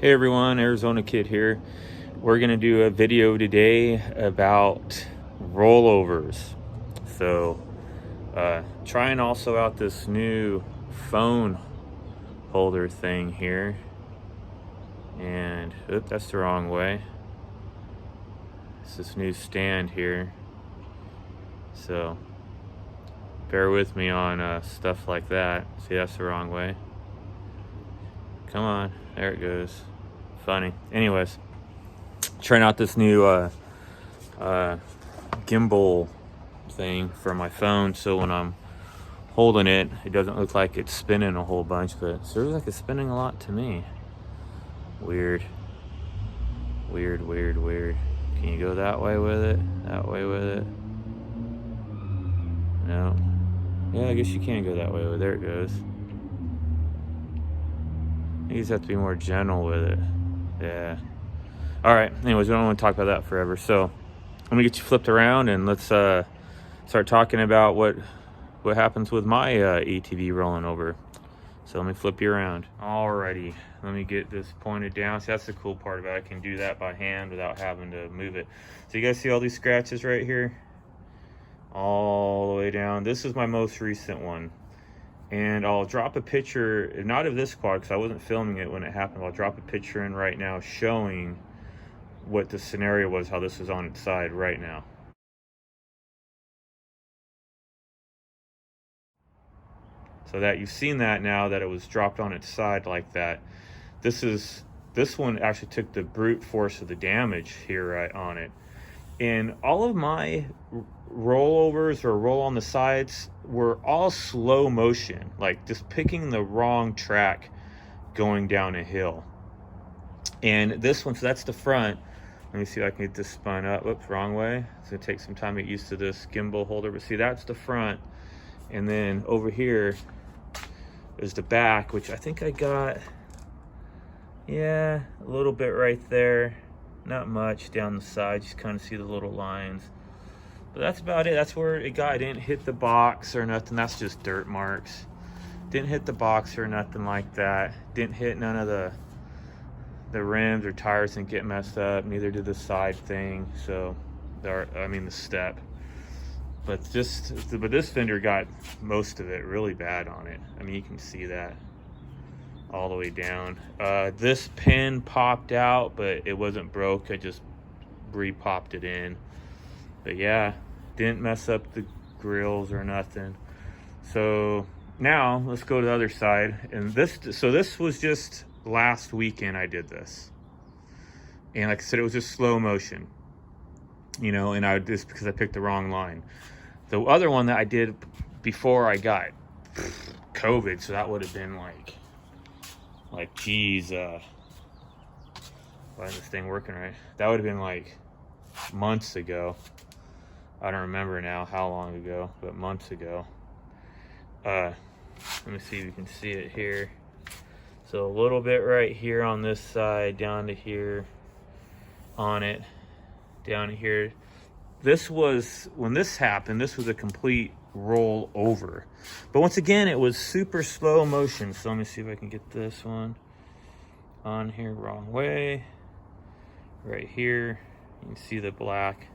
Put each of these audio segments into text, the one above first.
Hey everyone, Arizona Kid here. We're going to do a video today about rollovers. So, trying also out this new phone holder thing here. And, oops, that's the wrong way. It's this new stand here. So, bear with me on stuff like that. See, that's the wrong way. Come on, there it goes. Funny. Anyways, trying out this new gimbal thing for my phone, so when I'm holding it, it doesn't look like it's spinning a whole bunch, but it sure looks like it's spinning a lot to me. Weird. Can you go that way with it? That way with it? No. Yeah, I guess you can go that way with it. There it goes. You just have to be more gentle with it. Yeah. All right. Anyways, we don't want to talk about that forever. So let me get you flipped around and let's start talking about what happens with my ATV rolling over. So let me flip you around. Alrighty, let me get this pointed down. See, that's the cool part about it. I can do that by hand without having to move it. So you guys see all these scratches right here? All the way down. This is my most recent one. And I'll drop a picture, not of this quad because I wasn't filming it when it happened. I'll drop a picture in right now showing what the scenario was, how this is on its side right now. So that you've seen that now that it was dropped on its side like that. This one actually took the brute force of the damage here right on it. And all of my rollovers or roll on the sides were all slow motion, like just picking the wrong track going down a hill. And this one, so that's the front. Let me see if I can get this spun up. Oops, wrong way. It's gonna take some time to get used to this gimbal holder, but see, that's the front. And then over here is the back, which I think I got, yeah, a little bit right there. Not much down the side, just kind of see the little lines. But that's about it. That's where it got. I didn't hit the box or nothing. That's just dirt marks. Didn't hit the box or nothing like that. Didn't hit none of the rims or tires didn't get messed up. Neither did the side thing. So, the step. But this fender got most of it really bad on it. I mean, you can see that all the way down. This pin popped out, but it wasn't broke. I just re-popped it in. But yeah, didn't mess up the grills or nothing. So now let's go to the other side. And this was just last weekend I did this. And like I said, it was just slow motion, you know, and I just because I picked the wrong line. The other one that I did before I got COVID, so that would have been like geez, why is this thing working right? That would have been like months ago. I don't remember now how long ago, but months ago. Let me see if you can see it here. So a little bit right here on this side, down to here on it, down to here. This was, when this happened, this was a complete roll over. But once again, it was super slow motion. So let me see if I can get this one on here. Wrong way. Right here, you can see the black.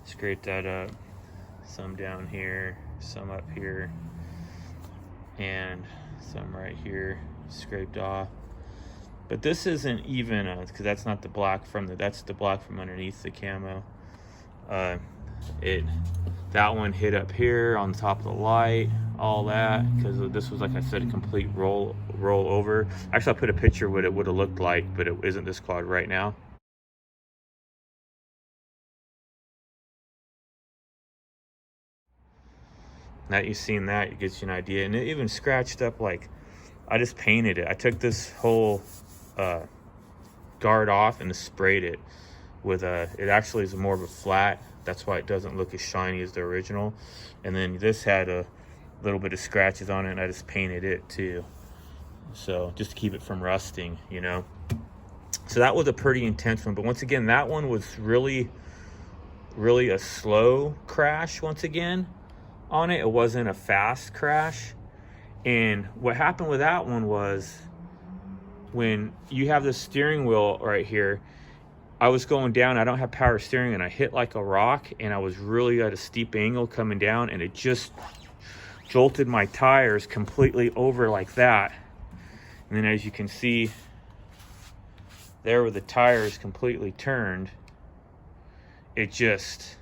Scrape that up. Some down here, some up here, and some right here scraped off. But this isn't even, because that's not the black that's the black from underneath the camo. That one hit up here on top of the light, all that, because this was, like I said, a complete roll over. Actually, I'll put a picture of what it would have looked like, but it isn't this quad right now. Now you've seen that, it gets you an idea. And it even scratched up, like, I just painted it. I took this whole guard off and sprayed it with it actually is more of a flat. That's why it doesn't look as shiny as the original. And then this had a little bit of scratches on it, and I just painted it too. So just to keep it from rusting, you know. So that was a pretty intense one. But once again, that one was really a slow crash once again on it. It wasn't a fast crash. And what happened with that one was when you have the steering wheel right here, I was going down, I don't have power steering, and I hit like a rock, and I was really at a steep angle coming down, and it just jolted my tires completely over like that. And then as you can see, there where the tires completely turned, it just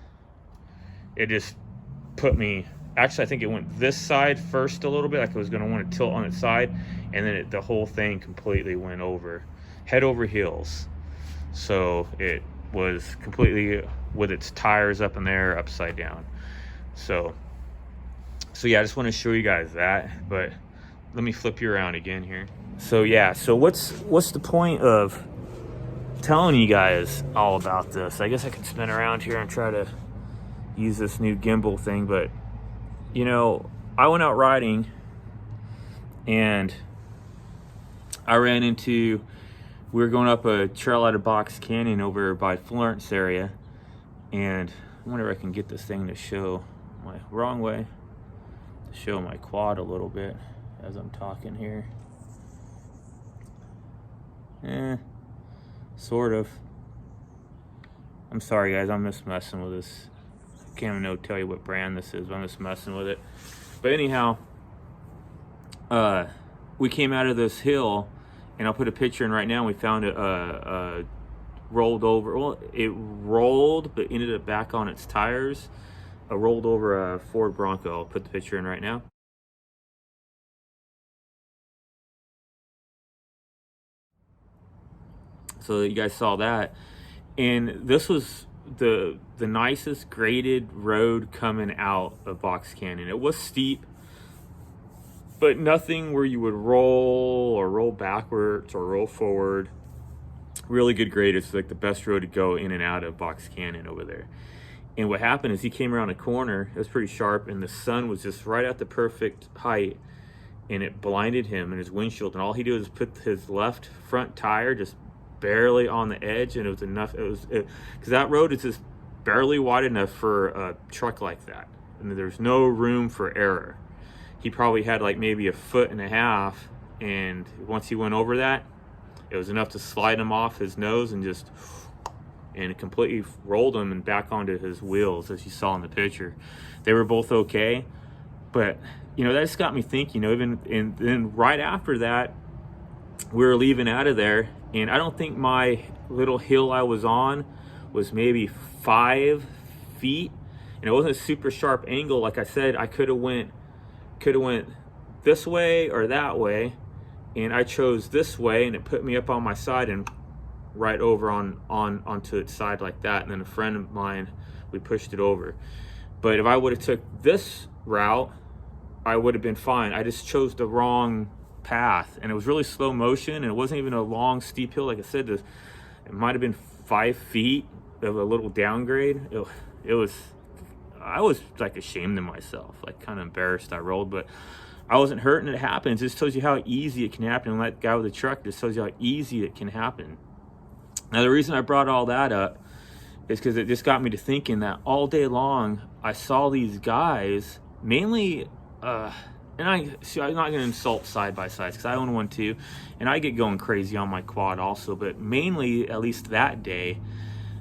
put me, actually I think it went this side first a little bit, like it was going to want to tilt on its side, and then the whole thing completely went over, head over heels. So it was completely with its tires up in there, upside down. So yeah, I just want to show you guys that, but let me flip you around again here. So yeah, so what's the point of telling you guys all about this? I guess I could spin around here and try to use this new gimbal thing, but you know, I went out riding and I ran into, we were going up a trail out of Box Canyon over by Florence area, and I wonder if I can get this thing to show my wrong way, to show my quad a little bit as I'm talking here. Sort of. I'm sorry guys, I'm just messing with this. I can't even tell you what brand this is, but I'm just messing with it. But anyhow, we came out of this hill, and I'll put a picture in right now. We found a rolled over, well, it rolled but ended up back on its tires, a rolled over Ford Bronco. I'll put the picture in right now. So you guys saw that, and this was the nicest graded road coming out of Box Canyon. It was steep, but nothing where you would roll or roll backwards or roll forward. Really good grade. It's like the best road to go in and out of Box Canyon over there. And what happened is he came around a corner, it was pretty sharp, and the sun was just right at the perfect height, and it blinded him in his windshield, and all he did was put his left front tire just barely on the edge, and it was enough. Because that road is just barely wide enough for a truck like that, and there's no room for error. He probably had like maybe 1.5 feet, and once he went over that, it was enough to slide him off his nose and just, and it completely rolled him and back onto his wheels, as you saw in the picture. They were both okay, but you know, that just got me thinking. You know, and then right after that, we were leaving out of there, and I don't think my little hill I was on was maybe 5 feet, and it wasn't a super sharp angle. Like I said, I could have went this way or that way, and I chose this way, and it put me up on my side and right over onto its side like that. And then a friend of mine, we pushed it over. But if I would have took this route, I would have been fine. I just chose the wrong path, and it was really slow motion, and it wasn't even a long steep hill. Like I said, it might have been 5 feet of a little downgrade. It was, I was like ashamed of myself, like kind of embarrassed I rolled, but I wasn't hurt, and it happens. It just tells you how easy it can happen. And that guy with the truck just tells you how easy it can happen. Now, the reason I brought all that up is because it just got me to thinking that all day long I saw these guys, mainly, and I'm not going to insult side-by-sides because I own one too, and I get going crazy on my quad also, but mainly, at least that day.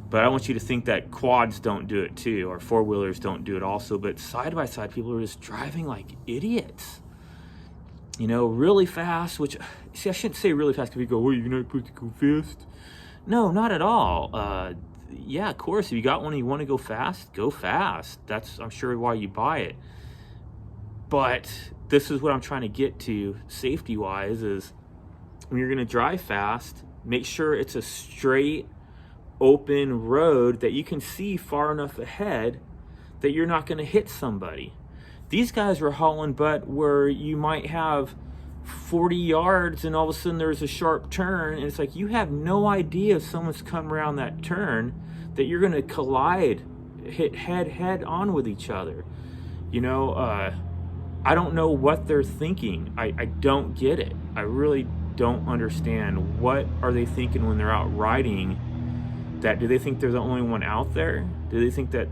But I want you to think that quads don't do it too, or four-wheelers don't do it also, but side-by-side people are just driving like idiots. You know, really fast, which, see, I shouldn't say really fast because people go, well, you're not supposed to go fast. No, not at all. Yeah, of course, if you got one and you want to go fast. That's, I'm sure, why you buy it. But this is what I'm trying to get to, safety-wise, is when you're going to drive fast, make sure it's a straight, open road that you can see far enough ahead that you're not going to hit somebody. These guys were hauling butt where you might have 40 yards and all of a sudden there's a sharp turn, and it's like you have no idea if someone's come around that turn that you're going to collide, hit head on with each other. You know, I don't know what they're thinking. I don't get it. I really don't understand. What are they thinking when they're out riding? That, do they think they're the only one out there? Do they think that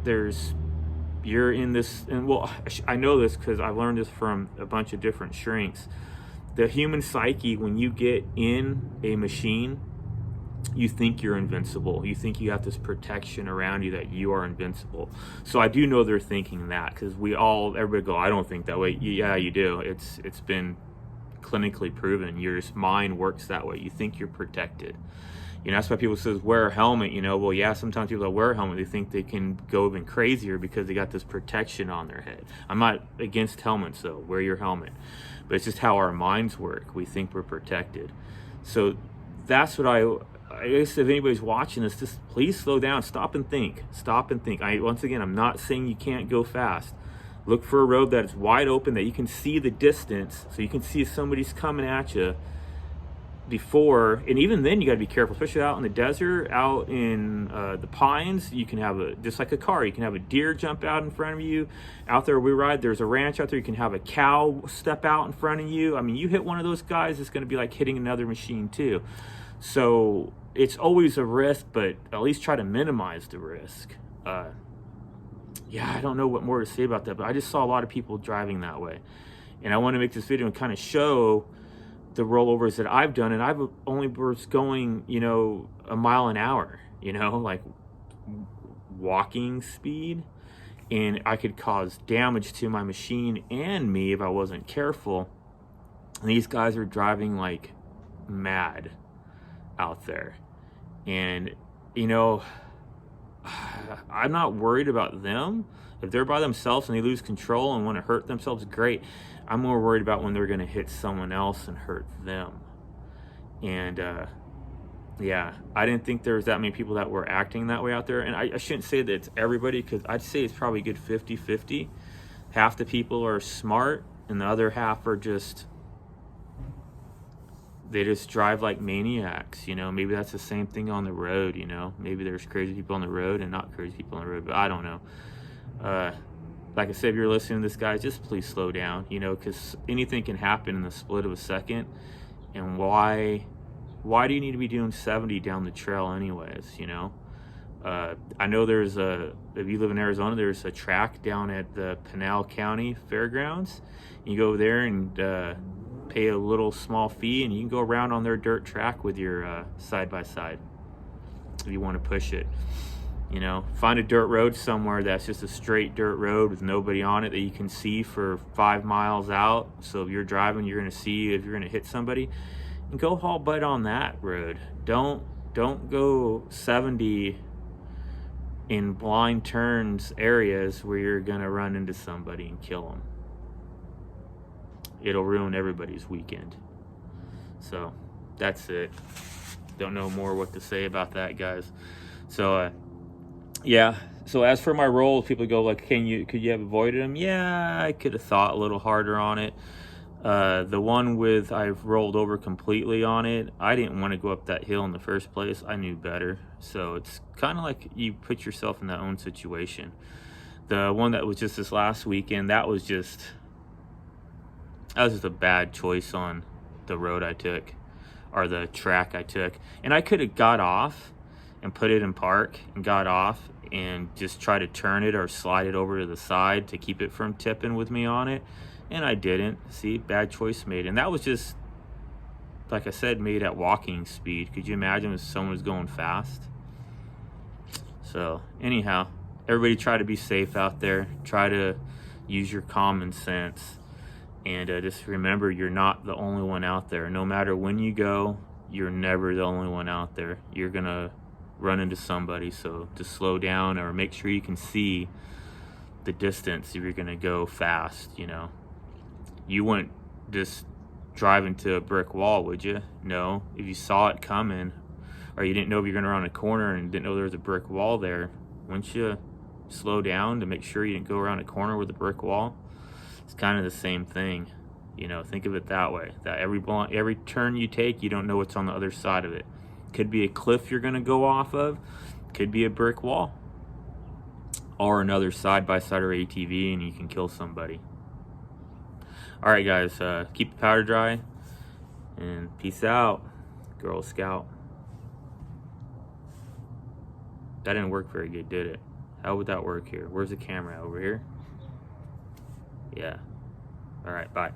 you're in this, and well, I know this because I learned this from a bunch of different shrinks, the human psyche, when you get in a machine, you think you're invincible. You think you have this protection around you that you are invincible. So I do know they're thinking that, because everybody go, I don't think that way. Yeah, you do. It's been clinically proven. Your mind works that way. You think you're protected. You know, that's why people says wear a helmet. You know, well, yeah, sometimes people that wear a helmet, they think they can go even crazier because they got this protection on their head. I'm not against helmets though. Wear your helmet, but it's just how our minds work. We think we're protected. So that's what I guess if anybody's watching this, just please slow down, stop and think. Once again, I'm not saying you can't go fast. Look for a road that is wide open, that you can see the distance, so you can see if somebody's coming at you before. And even then, you got to be careful, especially out in the desert, out in the pines. You can have just like a car, you can have a deer jump out in front of you. Out there we ride, there's a ranch out there, you can have a cow step out in front of you. I mean, you hit one of those guys, it's going to be like hitting another machine too. So it's always a risk, but at least try to minimize the risk. Yeah, I don't know what more to say about that, but I just saw a lot of people driving that way. And I want to make this video and kind of show the rollovers that I've done. And I've only was going, you know, a mile an hour, you know, like walking speed. And I could cause damage to my machine and me if I wasn't careful. And these guys are driving like mad out there. And, you know, I'm not worried about them. If they're by themselves and they lose control and want to hurt themselves, great. I'm more worried about when they're going to hit someone else and hurt them. And yeah, I didn't think there was that many people that were acting that way out there. And I shouldn't say that it's everybody, because I'd say it's probably a good 50-50. Half the people are smart and the other half are just, they just drive like maniacs. You know, maybe that's the same thing on the road. You know, maybe there's crazy people on the road and not crazy people on the road, but I don't know. Like I said, if you're listening to this, guys, just please slow down, you know, because anything can happen in the split of a second. And why do you need to be doing 70 down the trail anyways, you know? I know there's if you live in Arizona, there's a track down at the Pinal County Fairgrounds. You go there and pay a little small fee, and you can go around on their dirt track with your side-by-side if you want to push it. You know, find a dirt road somewhere that's just a straight dirt road with nobody on it that you can see for 5 miles out. So if you're driving, you're going to see if you're going to hit somebody, and go haul butt on that road. Don't go 70 in blind turns areas where you're going to run into somebody and kill them. It'll ruin everybody's weekend. So that's it. Don't know more what to say about that, guys. So yeah, so as for my rolls, people go like, could you have avoided them? Yeah, I could have thought a little harder on it. The one with I've rolled over completely on it, I didn't want to go up that hill in the first place. I knew better. So it's kind of like you put yourself in that own situation. The one that was just this last weekend, that was just a bad choice on the road I took, or the track I took. And I could have got off and put it in park and got off and just try to turn it or slide it over to the side to keep it from tipping with me on it. And I didn't. See, bad choice made. And that was just, like I said, made at walking speed. Could you imagine if someone was going fast? So anyhow, everybody try to be safe out there. Try to use your common sense. And just remember, you're not the only one out there. No matter when you go, you're never the only one out there. You're going to run into somebody. So just slow down, or make sure you can see the distance if you're going to go fast, you know. You wouldn't just drive into a brick wall, would you? No. If you saw it coming, or you didn't know if you're going to run a corner and didn't know there was a brick wall there, wouldn't you slow down to make sure you didn't go around a corner with a brick wall? It's kind of the same thing, you know. Think of it that way, that every turn you take, you don't know what's on the other side of it. Could be a cliff you're going to go off of, could be a brick wall, or another side-by-side or ATV, and you can kill somebody. All right, guys, keep the powder dry, and peace out, Girl Scout. That didn't work very good, did it? How would that work here? Where's the camera? Over here? Yeah. All right, bye.